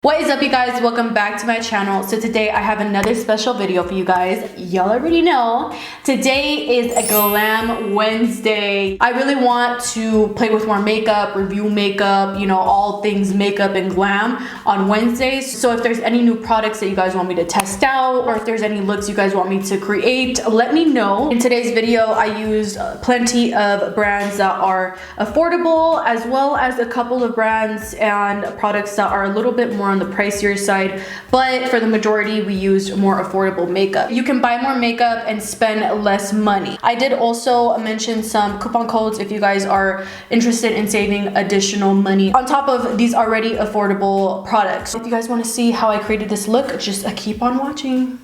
What is up, you guys? Welcome back to my channel. So today I have another special video for you guys. Y'all already know today is a Glam Wednesday. I really want to play with more makeup, review makeup, you know, all things makeup and glam on Wednesdays. So if there's any new products that you guys want me to test out, or if there's any looks you guys want me to create, let me know. In today's video I used plenty of brands that are affordable, as well as a couple of brands and products that are a little bit more on the pricier side, but for the majority we used more affordable makeup. You can buy more makeup and spend less money. I did also mention some coupon codes if you guys are interested in saving additional money on top of these already affordable products. If you guys want to see how I created this look, just keep on watching.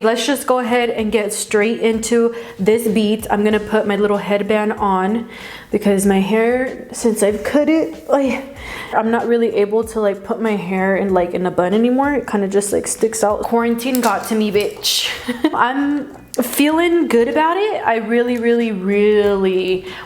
Let's just go ahead and get straight into this beat. I'm gonna put my little headband on because my hair, since I've cut it, I'm not really able to put my hair in a bun anymore. It kind of just sticks out. Quarantine got to me, bitch. I'm feeling good about it. I really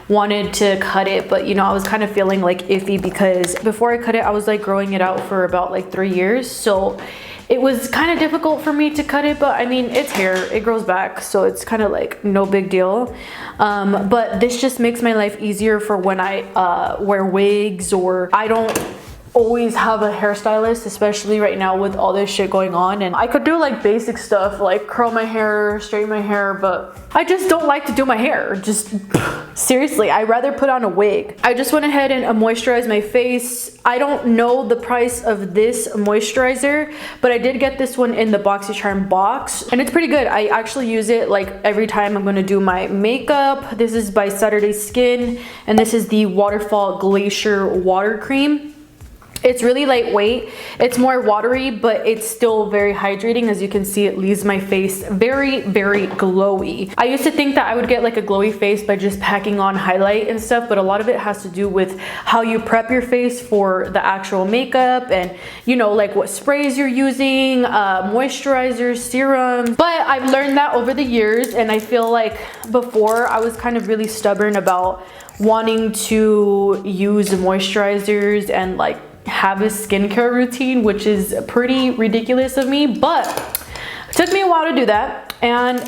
wanted to cut it, but you know, I was kind of feeling iffy because before I cut it, I was growing it out for about 3 years. So it was kind of difficult for me to cut it, but I mean, it's hair, it grows back, so it's kind of no big deal. But this just makes my life easier for when I wear wigs, or I don't always have a hairstylist, especially right now with all this shit going on. And I could do basic stuff like curl my hair, straighten my hair, but I just don't like to do my hair. Just seriously, I'd rather put on a wig. I just went ahead and moisturized my face. I don't know the price of this moisturizer, but I did get this one in the BoxyCharm box and it's pretty good. I actually use it every time I'm going to do my makeup. This is by Saturday Skin and this is the Waterfall Glacier water cream. It's really lightweight, it's more watery, but it's still very hydrating. As you can see, it leaves my face very glowy. I used to think that I would get a glowy face by just packing on highlight and stuff, but a lot of it has to do with how you prep your face for the actual makeup and, you know, what sprays you're using, moisturizers, serums. But I've learned that over the years, and I feel before I was kind of really stubborn about wanting to use moisturizers and have a skincare routine, which is pretty ridiculous of me, but it took me a while to do that. And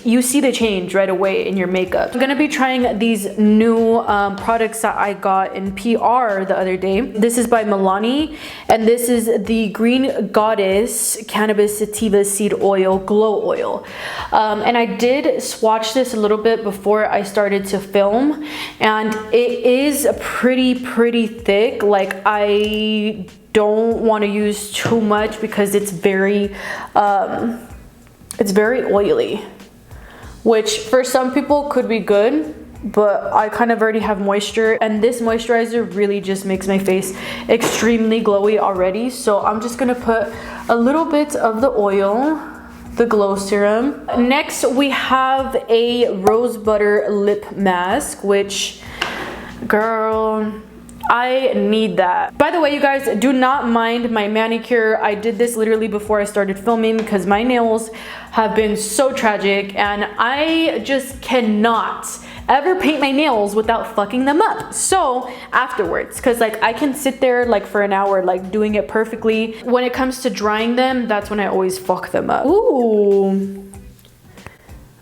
you see the change right away in your makeup. I'm gonna be trying these new products that I got in PR the other day. This is by MILANI, and this is the Green Goddess Cannabis Sativa Seed Oil Glow Oil. And I did swatch this a little bit before I started to film, and it is pretty thick. I don't want to use too much because it's very oily, which for some people could be good, but I kind of already have moisture, and this moisturizer really just makes my face extremely glowy already. So I'm just gonna put a little bit of the oil, the glow serum. Next we have a rose butter lip mask, which, girl, I need that. By the way, you guys, do not mind my manicure. I did this literally before I started filming because my nails have been so tragic and I just cannot ever paint my nails without fucking them up. So afterwards, because I can sit there for an hour doing it perfectly. When it comes to drying them, that's when I always fuck them up. Ooh,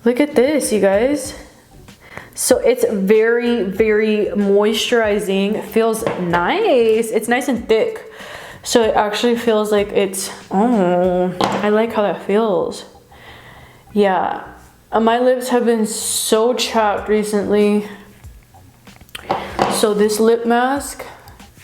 look at this, you guys. So it's very moisturizing. Feels nice. It's nice and thick, so it actually feels like it's, oh, I like how that feels. Yeah, my lips have been so chapped recently, so this lip mask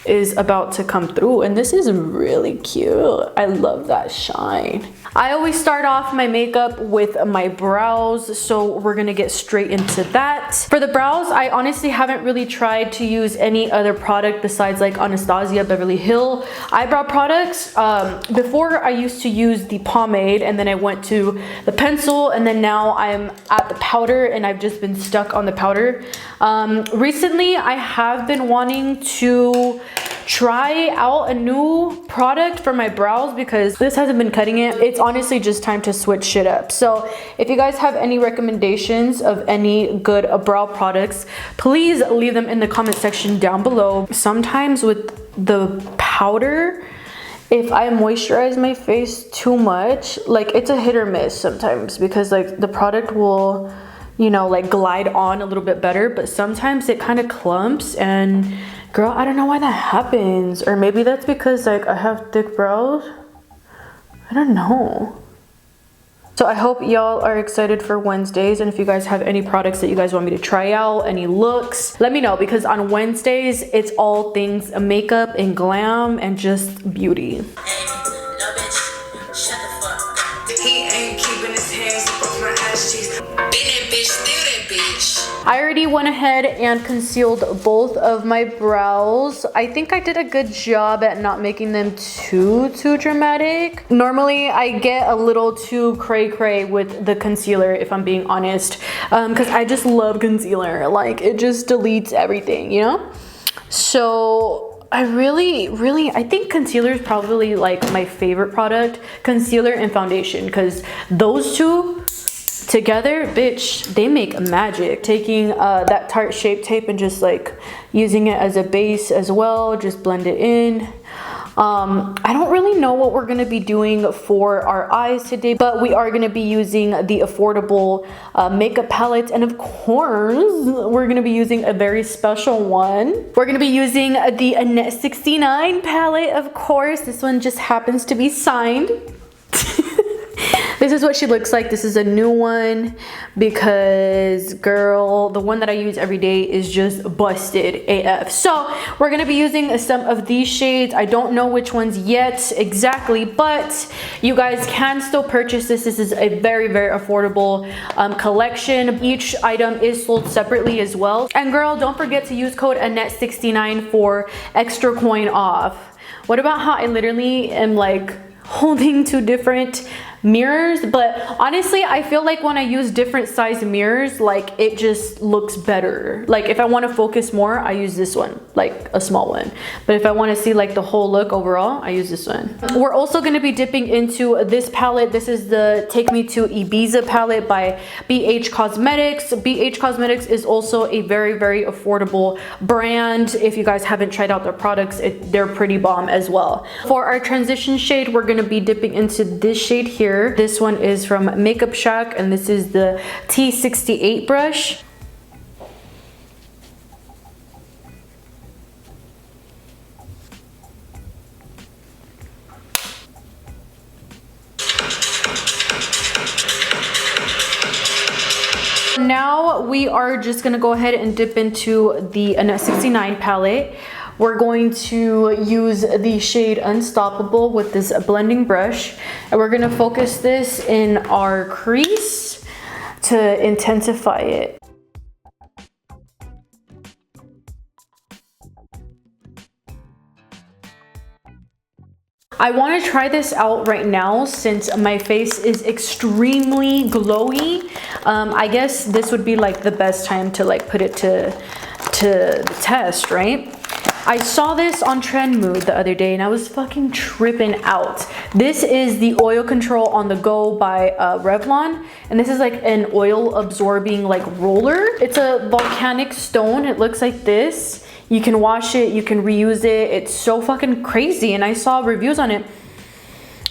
is about to come through, and this is really cute. I love that shine. I always start off my makeup with my brows, so we're gonna get straight into that. For the brows, I honestly haven't really tried to use any other product besides Anastasia Beverly Hill eyebrow products. Before I used to use the pomade, and then I went to the pencil, and then now I'm at the powder, and I've just been stuck on the powder. Recently, I have been wanting to try out a new product for my brows because this hasn't been cutting it. It's honestly just time to switch shit up. So if you guys have any recommendations of any good brow products, please leave them in the comment section down below. Sometimes with the powder, if I moisturize my face too much, like it's a hit or miss sometimes because like the product will, you know, like glide on a little bit better, but sometimes it kind of clumps, and girl, I don't know why that happens. Or maybe that's because like I have thick brows. I don't know. So I hope y'all are excited for Wednesdays, and if you guys have any products that you guys want me to try out, any looks, let me know, because on Wednesdays it's all things makeup and glam and just beauty. I already went ahead and concealed both of my brows. I think I did a good job at not making them too dramatic. Normally I get a little too cray with the concealer, if I'm being honest, because I just love concealer. Like, it just deletes everything, you know? So I I think concealer is probably like my favorite product, concealer and foundation, because those two together, bitch, they make magic. Taking that Tarte Shape Tape and just like using it as a base as well, just blend it in. I don't really know what we're gonna be doing for our eyes today, but we are gonna be using the affordable makeup palette, and of course we're gonna be using a very special one. We're gonna be using the Annette 69 palette, of course. This one just happens to be signed. This is what she looks like. This is a new one because, girl, the one that I use every day is just busted AF. So we're gonna be using some of these shades. I don't know which ones yet exactly, but you guys can still purchase this. This is a very affordable collection. Each item is sold separately as well. And girl, don't forget to use code Annette69 for extra coin off. What about how I literally am like holding two different mirrors? But honestly, I feel like when I use different size mirrors, like it just looks better. Like if I want to focus more, I use this one, like a small one. But if I want to see like the whole look overall, I use this one. We're also going to be dipping into this palette. This is the Take Me to Ibiza palette by BH Cosmetics. BH Cosmetics is also a very affordable brand. If you guys haven't tried out their products, they're pretty bomb as well. For our transition shade, we're going to be dipping into this shade here. This one is from Makeup Shack, and this is the T68 brush. Now we are just gonna go ahead and dip into the Annette 69 palette. We're going to use the shade Unstoppable with this blending brush, and we're gonna focus this in our crease to intensify it. I want to try this out right now since my face is extremely glowy. I guess this would be like the best time to like put it to the test, right? I saw this on Trend Mood the other day and I was fucking tripping out. This is the Oil Control on the Go by Revlon, and this is like an oil absorbing like roller. It's a volcanic stone. It looks like this. You can wash it, you can reuse it. It's so fucking crazy, and I saw reviews on it.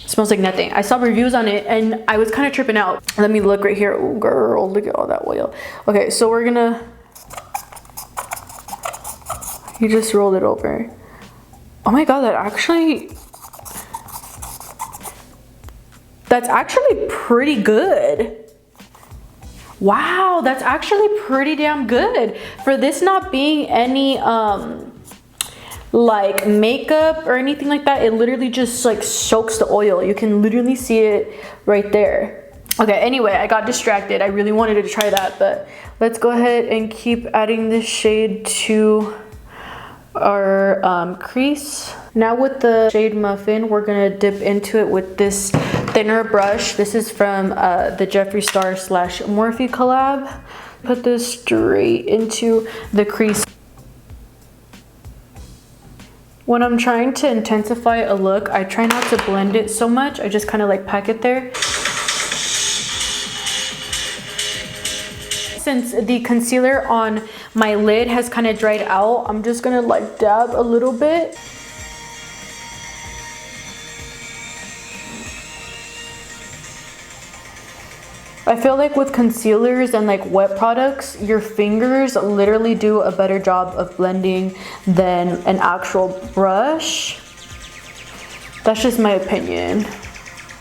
It smells like nothing. I saw reviews on it and I was kind of tripping out. Let me look right here. Oh girl, look at all that oil. Okay, so we're gonna, you just rolled it over. Oh my god, that's actually pretty good. Wow, that's actually pretty damn good for this not being any like makeup or anything like that. It literally just like soaks the oil. You can literally see it right there. Okay, anyway, I got distracted. I really wanted to try that, but let's go ahead and keep adding this shade to our crease. Now with the shade Muffin, we're gonna dip into it with this thinner brush. This is from the Jeffree Star / Morphe collab. Put this straight into the crease. When I'm trying to intensify a look, I try not to blend it so much. I just kind of like pack it there. Since the concealer on my lid has kind of dried out, I'm just gonna like dab a little bit. I feel like with concealers and like wet products, your fingers literally do a better job of blending than an actual brush. That's just my opinion.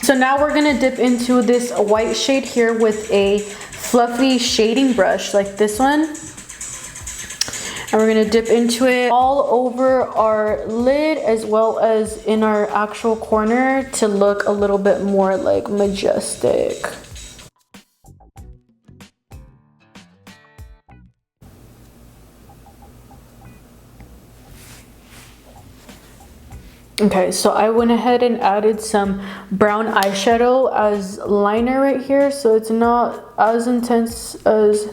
So now we're gonna dip into this white shade here with a fluffy shading brush like this one. And we're gonna dip into it all over our lid as well as in our actual corner to look a little bit more like majestic. Okay, so I went ahead and added some brown eyeshadow as liner right here, so it's not as intense as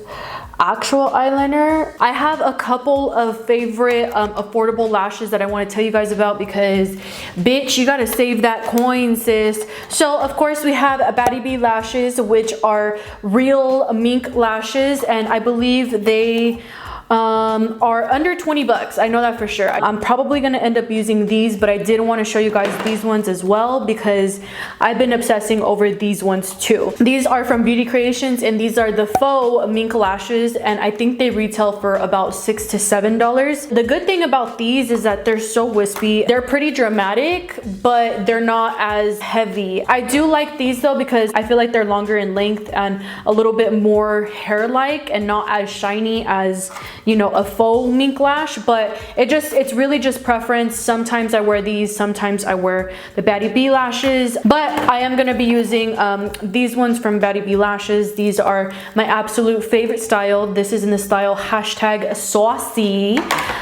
actual eyeliner. I have a couple of favorite affordable lashes that I want to tell you guys about because bitch, you gotta save that coin, sis. So of course we have Baddie B lashes, which are real mink lashes, and I believe they are under 20 bucks. I know that for sure. I'm probably gonna end up using these, but I did want to show you guys these ones as well because I've been obsessing over these ones too. These are from Beauty Creations and these are the Faux mink lashes, and I think they retail for about $6 to $7. The good thing about these is that they're so wispy. They're pretty dramatic, but they're not as heavy. I do like these though because I feel like they're longer in length and a little bit more hair-like and not as shiny as, you know, a faux mink lash, but it's really just preference. Sometimes I wear these, sometimes I wear the Baddie B lashes, but I am gonna be using these ones from Baddie B lashes. These are my absolute favorite style. This is in the style #saucy,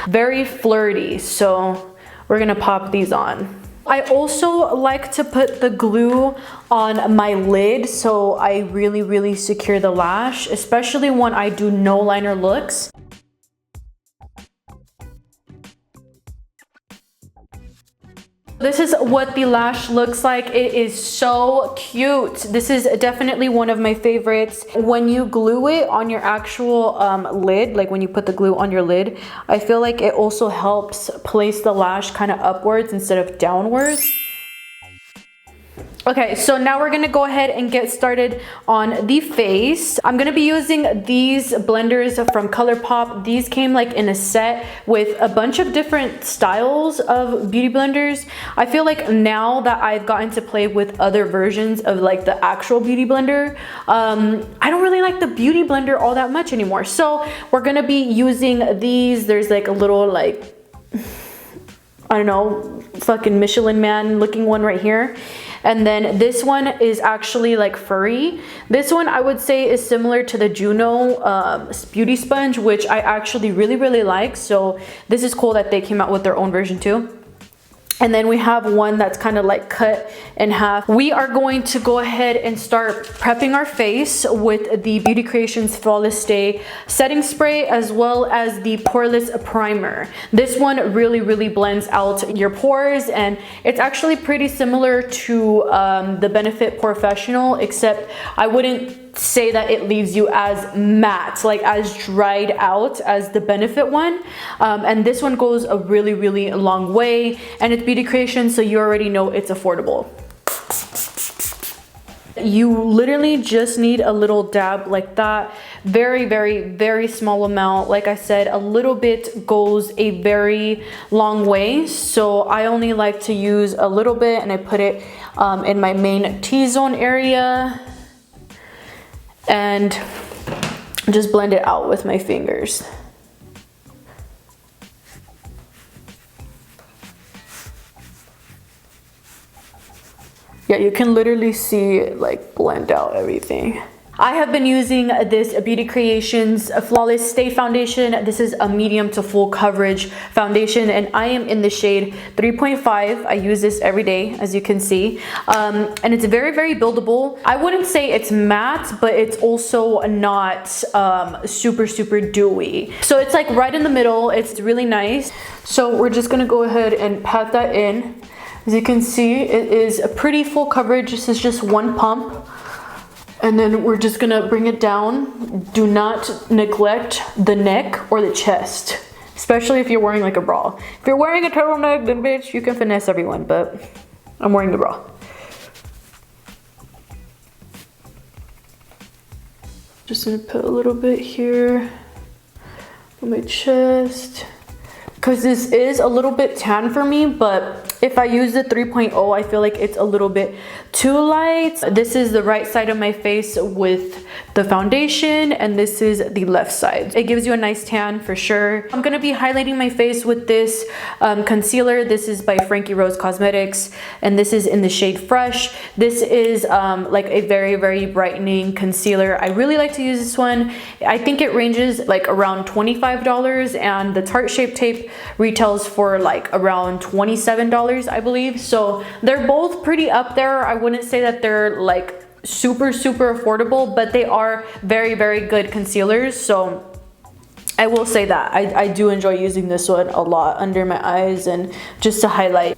very flirty. So we're gonna pop these on. I also like to put the glue on my lid so I really secure the lash, especially when I do no liner looks. This is what the lash looks like. It is so cute. This is definitely one of my favorites. When you glue it on your actual lid, like when you put the glue on your lid, I feel like it also helps place the lash kind of upwards instead of downwards. Okay, so now we're gonna go ahead and get started on the face. I'm gonna be using these blenders from COULOURPOP. These came like in a set with a bunch of different styles of beauty blenders. I feel like now that I've gotten to play with other versions of like the actual beauty blender, I don't really like the beauty blender all that much anymore. So we're gonna be using these. There's like a little like, I don't know, fucking Michelin Man looking one right here. And then this one is actually like furry. This one I would say is similar to the Juno beauty sponge, which I actually really like. So this is cool that they came out with their own version too. And then we have one that's kind of like cut in half. We are going to go ahead and start prepping our face with the Beauty Creations Flawless Stay setting spray as well as the Poreless Primer. This one really blends out your pores, and it's actually pretty similar to the Benefit Professional, except I wouldn't say that it leaves you as matte, like as dried out as the Benefit one. And this one goes a really long way, and it's Beauty Creations, so you already know it's affordable. You literally just need a little dab like that. Very small amount. Like I said, a little bit goes a very long way, so I only like to use a little bit, and I put it in my main T-zone area and just blend it out with my fingers. Yeah, you can literally see it like blend out everything. I have been using this Beauty Creations Flawless Stay Foundation. This is a medium to full coverage foundation, and I am in the shade 3.5. I use this every day, as you can see. And it's very, very buildable. I wouldn't say it's matte, but it's also not super, super dewy. So it's like right in the middle. It's really nice. So we're just gonna go ahead and pat that in. As you can see, it is a pretty full coverage. This is just one pump. And then we're just gonna bring it down. Do not neglect the neck or the chest, especially if you're wearing like a bra. If you're wearing a turtleneck, then bitch, you can finesse everyone, but I'm wearing the bra. Just gonna put a little bit here on my chest, because this is a little bit tan for me, but if I use the 3.0, I feel like it's a little bit too light. This is the right side of my face with the foundation, and this is the left side. It gives you a nice tan for sure. I'm gonna be highlighting my face with this concealer. This is by Frankie Rose Cosmetics, and this is in the shade Fresh. This is like a very, very brightening concealer. I really like to use this one. I think it ranges like around $25, and the Tarte Shape Tape retails for like around $27, I believe. So they're both pretty up there. I wouldn't say that they're like super, super affordable, but they are very, very good concealers. So I will say that I do enjoy using this one a lot under my eyes and just to highlight.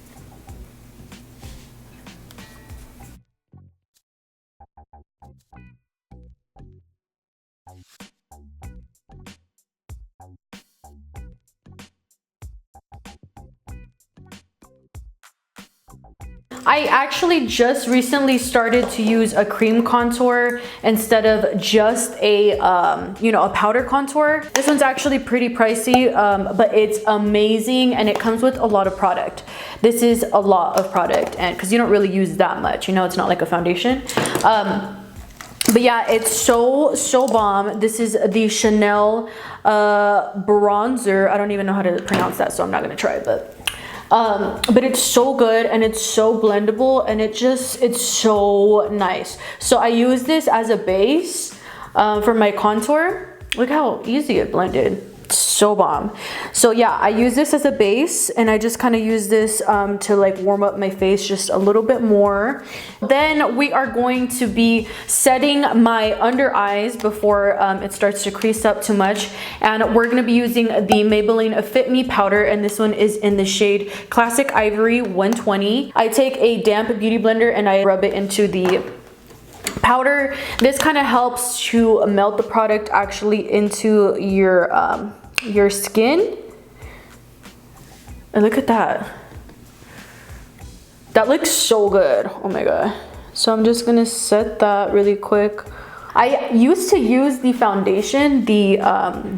I actually just recently started to use a cream contour instead of just a you know, a powder contour. This one's actually pretty pricey, but it's amazing, and it comes with a lot of product. This is a lot of product, and because you don't really use that much, you know, it's not like a foundation. But yeah, it's so bomb. This is the Chanel bronzer. I don't even know how to pronounce that, so I'm not gonna try it, but it's so good, and it's so blendable, and it's so nice. So I use this as a base for my contour. Look how easy it blended. So bomb. So yeah, I use this as a base, and I just kind of use this to like warm up my face just a little bit more. Then we are going to be setting my under eyes before it starts to crease up too much, and we're going to be using the Maybelline Fit Me Powder, and this one is in the shade Classic Ivory 120. I take a damp beauty blender and I rub it into the powder. This kind of helps to melt the product actually into your skin. And look at that. That looks so good. Oh my god. So I'm just gonna set that really quick. I used to use the foundation, the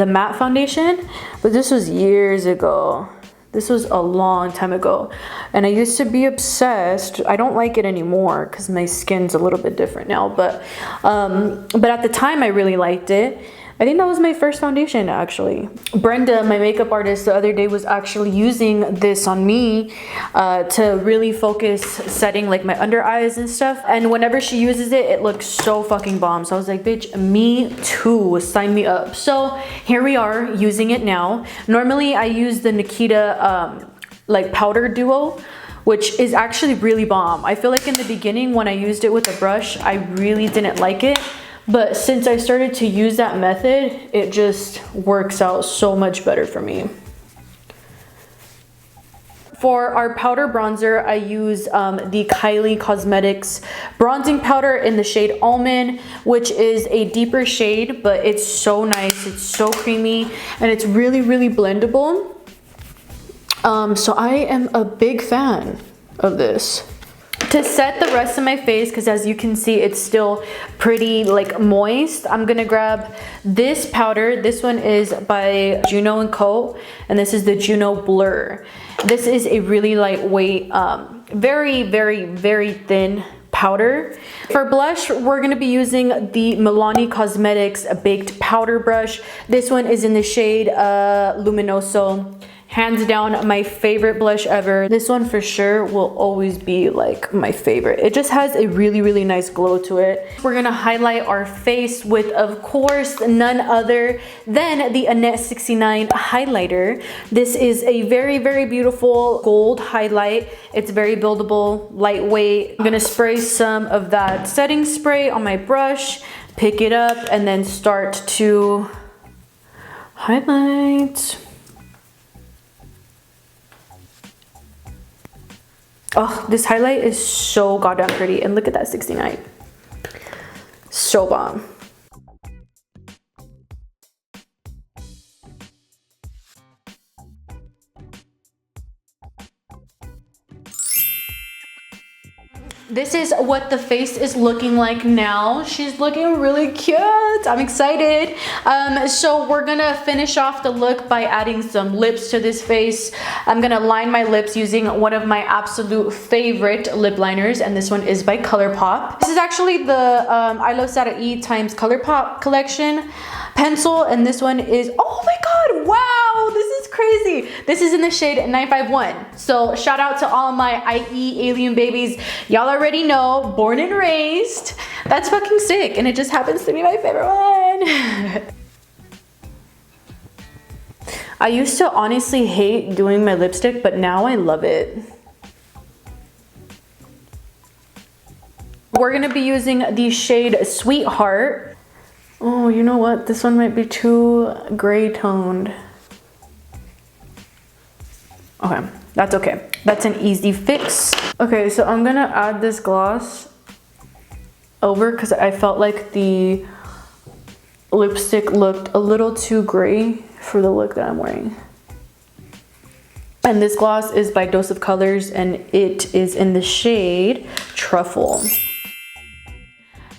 matte foundation, but this was years ago. This was a long time ago, and I used to be obsessed. I don't like it anymore because my skin's a little bit different now, but at the time I really liked it. I think that was my first foundation, actually. Brenda, my makeup artist, the other day was actually using this on me to really focus setting like my under eyes and stuff. And whenever she uses it, it looks so fucking bomb. So I was like, bitch, me too, sign me up. So here we are using it now. Normally I use the Nikita like powder duo, which is actually really bomb. I feel like in the beginning when I used it with a brush, I really didn't like it. But since I started to use that method, it just works out so much better for me. For our powder bronzer, I use the KYLIE Cosmetics bronzing powder in the shade Almond, which is a deeper shade, but it's so nice, it's so creamy, and it's really, really blendable. So I am a big fan of this. To set the rest of my face, because as you can see, it's still pretty like moist, I'm gonna grab this powder. This one is by Juno and Co, and this is the Juno Blur. This is a really lightweight, very, very, very thin powder. For blush, we're gonna be using the MILANI Cosmetics Baked Powder Brush. This one is in the shade Luminoso Hands down, my favorite blush ever. This one for sure will always be like my favorite. It just has a really nice glow to it. We're gonna highlight our face with, of course, none other than the Annette 69 highlighter. This is a very beautiful gold highlight. It's very buildable, lightweight. I'm gonna spray some of that setting spray on my brush, pick it up, and then start to highlight. Oh, this highlight is so goddamn pretty. And look at that 69. So bomb. This is what the face is looking like now. She's looking really cute. I'm excited. So we're gonna finish off the look by adding some lips to this face. I'm gonna line my lips using one of my absolute favorite lip liners, and this one is by COULOURPOP. This is actually the I Love Sara E times COULOURPOP collection pencil, and this one is, oh my god, wow, this is crazy. This is in the shade 951. So shout out to all my IE alien babies. Y'all already know, born and raised. That's fucking sick, and it just happens to be my favorite one. I used to honestly hate doing my lipstick, but now I love it. We're gonna be using the shade Sweetheart. Oh, you know what? This one might be too gray toned. Okay, that's okay. That's an easy fix. Okay, so I'm gonna add this gloss over because I felt like the lipstick looked a little too gray for the look that I'm wearing. And this gloss is by Dose of Colors, and it is in the shade Truffle.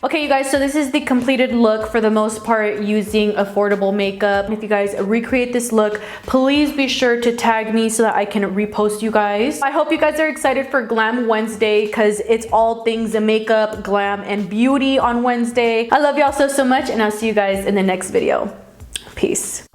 Okay, you guys, so this is the completed look for the most part using affordable makeup. If you guys recreate this look, please be sure to tag me so that I can repost you guys. I hope you guys are excited for Glam Wednesday because it's all things makeup, glam, and beauty on Wednesday. I love y'all so much, and I'll see you guys in the next video. Peace.